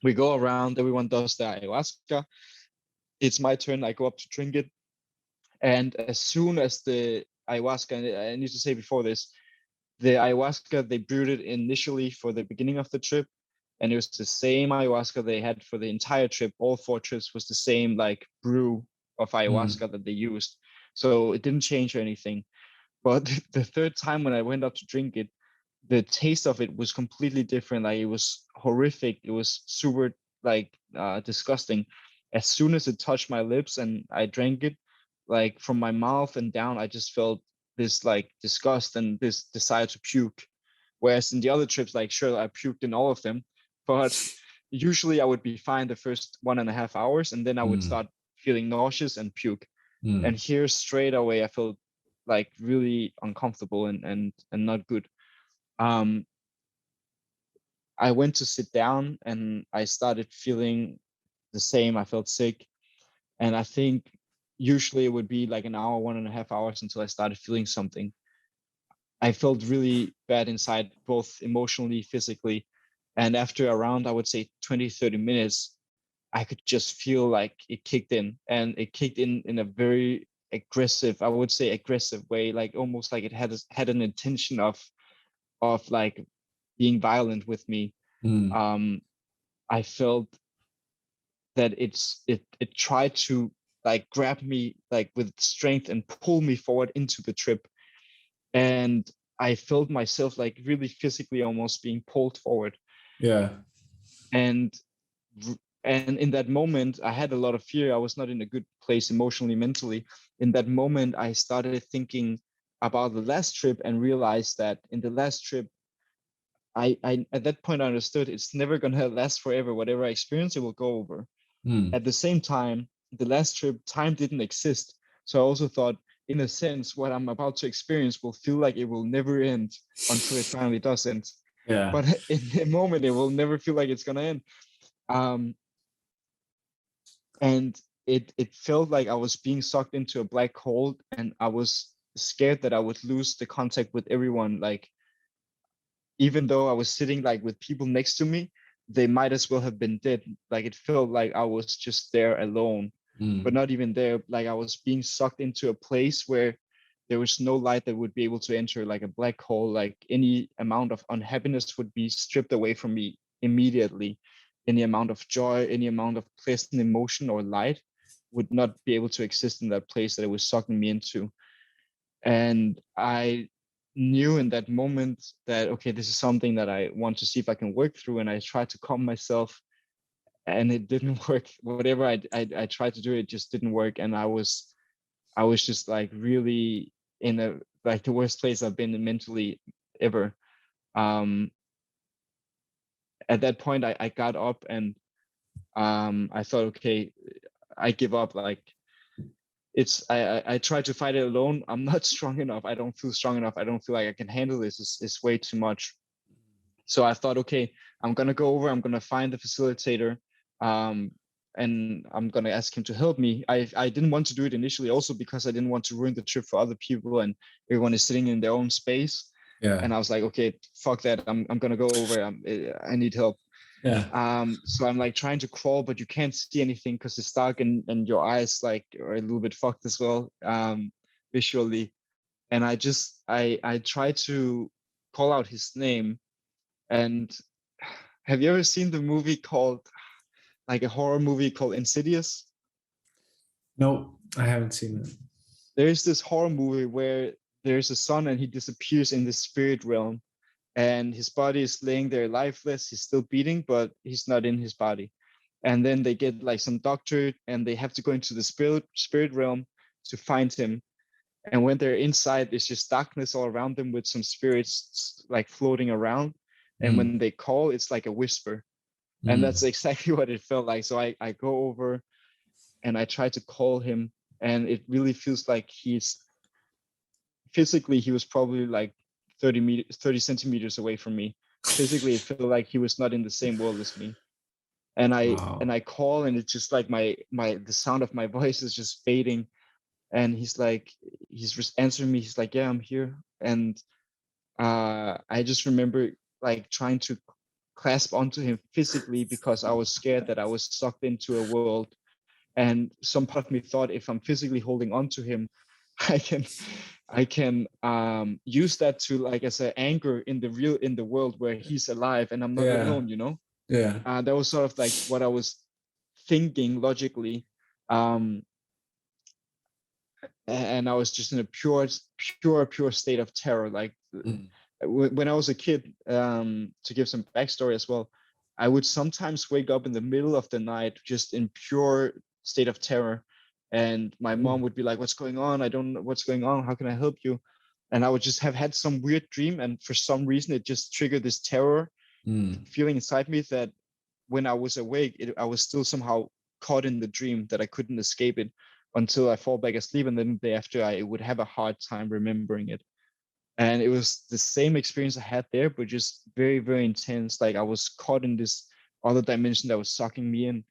We go around, everyone does the ayahuasca. It's my turn. I go up to drink it. And as soon as the ayahuasca, and I need to say before this, the ayahuasca, they brewed it initially for the beginning of the trip. And it was the same ayahuasca they had for the entire trip. All 4 trips was the same like brew of ayahuasca that they used. So it didn't change or anything. But the third time when I went up to drink it, the taste of it was completely different. Like it was horrific. It was super like disgusting. As soon as it touched my lips and I drank it, like from my mouth and down, I just felt this like disgust and this desire to puke. Whereas in the other trips, like sure, I puked in all of them, but usually I would be fine the first 1.5 hours, and then I would start feeling nauseous and puke. And here straight away, I felt like really uncomfortable and not good. Um, I went to sit down and I started feeling the same. I felt sick, and I think usually it would be like an hour, 1.5 hours until I started feeling something. I felt really bad inside, both emotionally, physically. And after around, I would say 20, 30 minutes, I could just feel like it kicked in, and it kicked in a very aggressive, I would say aggressive way, like almost like it had an intention of like being violent with me. I felt that it tried to like grab me like with strength and pull me forward into the trip. And I felt myself like really physically almost being pulled forward. Yeah. And and in that moment, I had a lot of fear. I was not in a good place emotionally, mentally. In that moment, I started thinking about the last trip and realized that in the last trip, I at that point I understood it's never gonna last forever. Whatever I experience, it will go over. At the same time, the last trip, time didn't exist. So I also thought, in a sense, what I'm about to experience will feel like it will never end until it finally does end. Yeah. But in the moment, it will never feel like it's gonna end. Um, and it felt like I was being sucked into a black hole, and I was scared that I would lose the contact with everyone. Like even though I was sitting like with people next to me, they might as well have been dead. Like it felt like I was just there alone, but not even there. Like I was being sucked into a place where there was no light that would be able to enter, like a black hole. Like any amount of unhappiness would be stripped away from me immediately. Any amount of joy, any amount of pleasant emotion or light would not be able to exist in that place that it was sucking me into. And I knew in that moment that okay, this is something that I want to see if I can work through. And I tried to calm myself, and it didn't work. Whatever I tried to do, it just didn't work. And I was just like really in a like the worst place I've been in mentally ever. um at that point I got up, and I thought, okay, I give up. Like I try to fight it alone. I'm not strong enough. I don't feel strong enough. I don't feel like I can handle this. It's way too much. So I thought, okay, I'm gonna go over. I'm gonna find the facilitator, um, and I'm gonna ask him to help me. I didn't want to do it initially, also because I didn't want to ruin the trip for other people, and everyone is sitting in their own space. Yeah. And I was like, okay, fuck that. I'm gonna go over. I need help. Yeah. So I'm like trying to crawl, but you can't see anything because it's dark, and your eyes like are a little bit fucked as well, visually. And I try to call out his name. And have you ever seen the movie called, like a horror movie called Insidious? No, I haven't seen it. There's this horror movie where there's a son and he disappears in the spirit realm, and his body is laying there lifeless. He's still beating, but he's not in his body. And then they get like some doctor, and they have to go into the spirit realm to find him. And when they're inside, there's just darkness all around them with some spirits like floating around. And when they call, it's like a whisper. And that's exactly what it felt like. So I go over and I try to call him, and it really feels like he's physically, he was probably like 30 centimeters away from me. Physically, it felt like he was not in the same world as me. And I call, and it's just like the sound of my voice is just fading. And he's like, he's just answering me. He's like, yeah, I'm here. And I just remember like trying to clasp onto him physically because I was scared that I was sucked into a world. And some part of me thought, if I'm physically holding on to him, I can use that to, like, as an anchor in the world where he's alive and I'm not Yeah. alone, you know. Yeah. That was sort of like what I was thinking logically. And I was just in a pure state of terror. Like when I was a kid, to give some backstory as well, I would sometimes wake up in the middle of the night just in pure state of terror, and my mom would be like, "What's going on? I don't know what's going on. How can I help you?" And I would just have had some weird dream, and for some reason, it just triggered this terror feeling inside me that when I was awake, I was still somehow caught in the dream, that I couldn't escape it until I fall back asleep, and then the day after I would have a hard time remembering it. And it was the same experience I had there, but just very, very intense. Like I was caught in this other dimension that was sucking me in.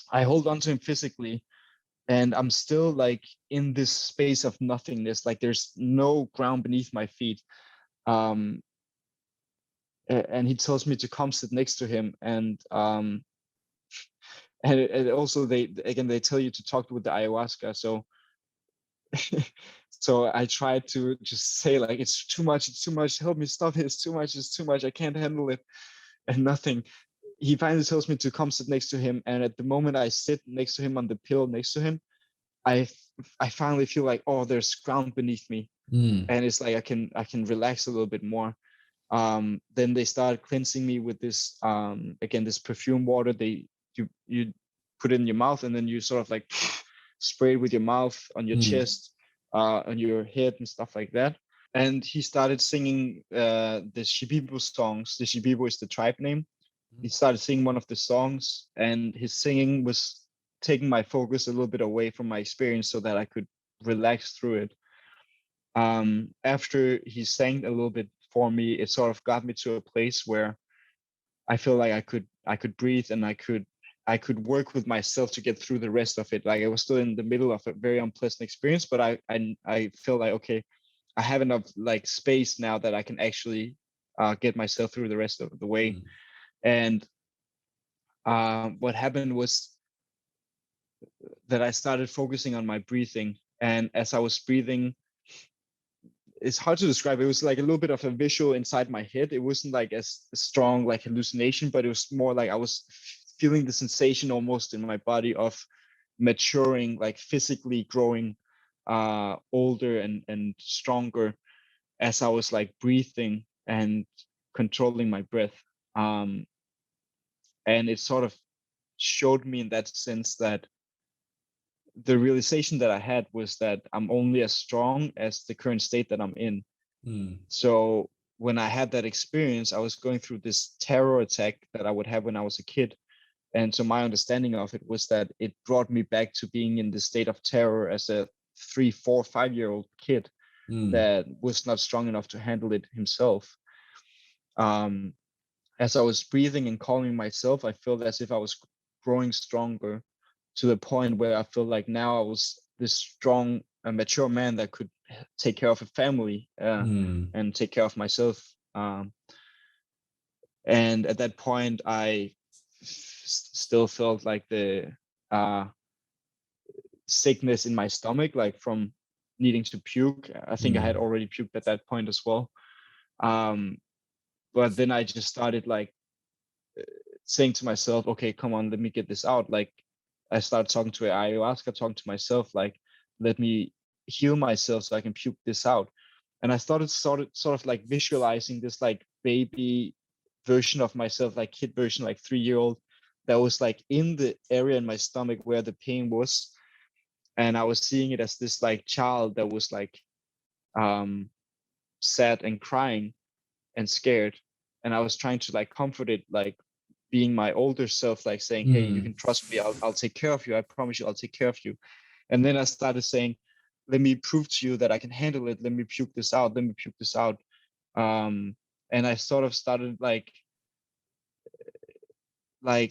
I hold on to him physically, and I'm still like in this space of nothingness. Like there's no ground beneath my feet. Um, and he tells me to come sit next to him, and also they tell you to talk with the ayahuasca. So so I tried to just say like, it's too much, help me, stop it, it's too much, I can't handle it, and nothing. He finally tells me to come sit next to him, and at the moment I sit next to him on the pillow next to him, I finally feel like, oh, there's ground beneath me, and it's like I can relax a little bit more. Then they started cleansing me with this again, this perfume water. You put it in your mouth, and then you sort of like spray it with your mouth on your chest, on your head and stuff like that. And he started singing the Shipibo songs. The Shipibo is the tribe name. He started singing one of the songs, and his singing was taking my focus a little bit away from my experience so that I could relax through it. After he sang a little bit for me, it sort of got me to a place where I feel like I could breathe, and I could work with myself to get through the rest of it. Like I was still in the middle of a very unpleasant experience, but I feel like, okay, I have enough like space now that I can actually get myself through the rest of the way. And what happened was that I started focusing on my breathing, and as I was breathing, it's hard to describe. It was like a little bit of a visual inside my head. It wasn't like as strong like hallucination, but it was more like I was feeling the sensation almost in my body of maturing, like physically growing older and stronger as I was like breathing and controlling my breath. And it sort of showed me in that sense that the realization that I had was that I'm only as strong as the current state that I'm in. So when I had that experience, I was going through this terror attack that I would have when I was a kid. And so my understanding of it was that it brought me back to being in the state of terror as a 3, 4, 5-year-old kid that was not strong enough to handle it himself. As I was breathing and calming myself, I felt as if I was growing stronger to the point where I feel like now I was this strong, mature man that could take care of a family and take care of myself. And at that point, I still felt like the sickness in my stomach, like from needing to puke. I think I had already puked at that point as well. But then I just started like saying to myself, okay, come on, let me get this out. Like I started talking to ayahuasca, talking to myself, like, let me heal myself so I can puke this out. And I started sort of like visualizing this like baby version of myself, like kid version, like 3-year-old, that was like in the area in my stomach where the pain was. And I was seeing it as this like child that was like sad and crying and scared. And I was trying to like comfort it, like being my older self, like saying, hey, you can trust me, I'll take care of you, I promise you, I'll take care of you. And then I started saying, let me prove to you that I can handle it, let me puke this out, let me puke this out. And I sort of started like I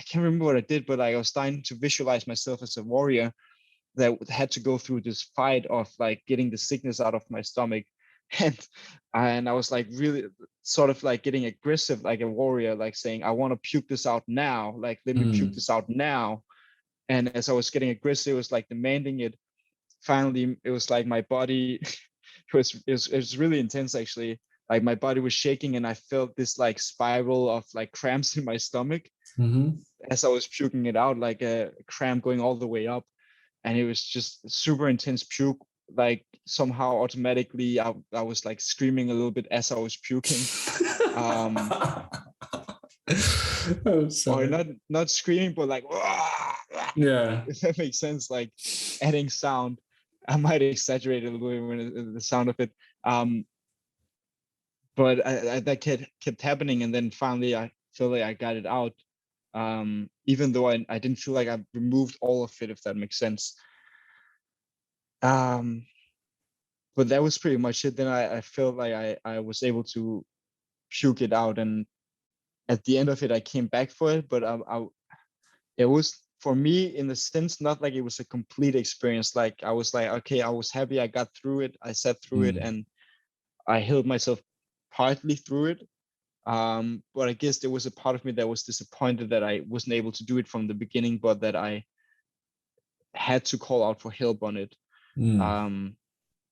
can't remember what I did, but like I was starting to visualize myself as a warrior that had to go through this fight of like getting the sickness out of my stomach. And I was like really sort of like getting aggressive, like a warrior, like saying, I want to puke this out now, like let me puke this out now. And as I was getting aggressive, it was like demanding it. Finally, it was like my body, it was really intense actually. Like my body was shaking, and I felt this like spiral of like cramps in my stomach as I was puking it out, like a cramp going all the way up. And it was just super intense puke. Like somehow automatically I was like screaming a little bit as I was puking. Or not screaming, but like, yeah, if that makes sense, like adding sound. I might exaggerate a little bit when the sound of it. But that kept happening, and then finally I feel like I got it out. Even though I didn't feel like I removed all of it, if that makes sense. But that was pretty much it. Then I felt like I was able to puke it out, and at the end of it I came back for it. But it was, for me, in the sense, not like it was a complete experience. Like I was like, okay, I was happy I got through it, I sat through it, and I healed myself partly through it. But I guess there was a part of me that was disappointed that I wasn't able to do it from the beginning, but that I had to call out for help on it.